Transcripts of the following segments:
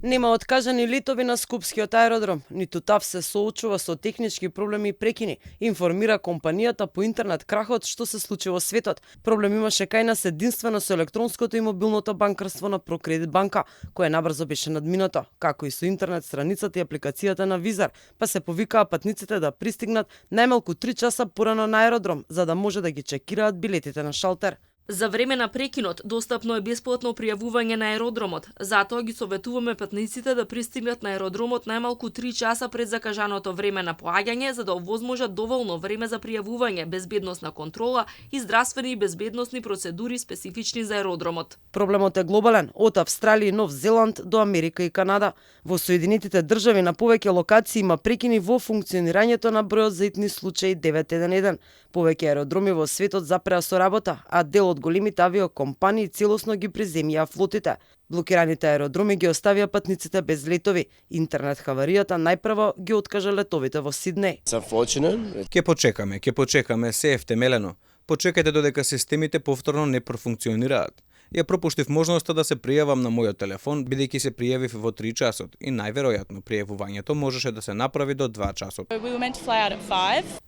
Нема откажани летови на Скопскиот аеродром, ниту ТАВ се соочува со технички проблеми и прекини, информира компанијата по интернет крахот што се случи во светот. Проблем имаше кај нас единствено со електронското и мобилното банкарство на Прокредит банка, кое набрзо беше надминато, како и со интернет страницата и апликацијата на Визар, па се повикаа патниците да пристигнат најмалку 3 часа порано на аеродром, за да може да ги чекираат билетите на шалтер. За време на прекинот достапно е бесплатно пријавување на аеродромот. Затоа ги советуваме патниците да пристигнат на аеродромот најмалку 3 часа пред закажаното време на поаѓање, за да овозможат доволно време за пријавување, безбедносна контрола и здравствени и безбедносни процедури специфични за аеродромот. Проблемот е глобален, од Австралија и Нов Зеланд до Америка и Канада. Во Соединетите држави на повеќе локации има прекини во функционирањето на бројот за итни случаи 911. Повеќе аеродроми во светот запреа со работа, а дел од големите авиокомпании целосно ги преземија флотите. Блокираните аеродроми ги оставија патниците без летови. Интернет хаваријата најпрво ги откажа летовите во Сиднеј. Ќе почекаме, се е втемелено. Почекајте додека системите повторно не профункционираат. Ја пропуштив можноста да се пријавам на мојот телефон, бидејќи се пријавив во 3 часот и најверојатно пријавувањето можеше да се направи до 2 часот.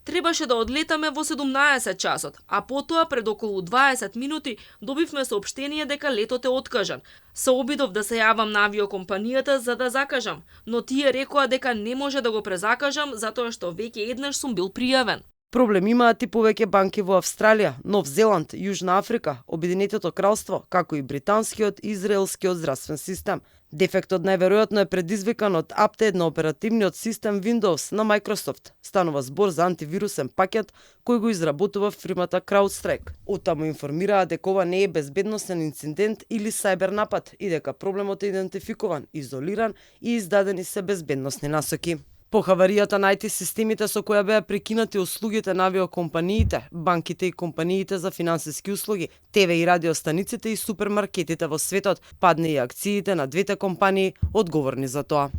Требаше да одлетаме во 17 часот, а потоа пред околу 20 минути добивме соопштение дека летот е откажан. Се обидов да се јавам на авиокомпанијата за да закажам, но тие рекоа дека не може да го презакажам затоа што веќе еднаш сум бил пријавен. Проблем имаат и повеќе банки во Австралија, Нов Зеланд, Јужна Африка, Обединетото кралство, како и британскиот и израелскиот здравствен систем. Дефектот најверојатно е предизвикан од апдейт на оперативниот систем Windows на Microsoft. Станува збор за антивирусен пакет кој го изработува фирмата CrowdStrike. Оттаму информираа дека ова не е безбедносен инцидент или сајбер напад и дека проблемот е идентификуван, изолиран и издадени се безбедносни насоки. По хаваријата на IT системите со која беа прекинати услугите на авиокомпаниите, банките и компаниите за финансиски услуги, ТВ и радиостаниците и супермаркетите во светот, падне и акциите на двете компании одговорни за тоа.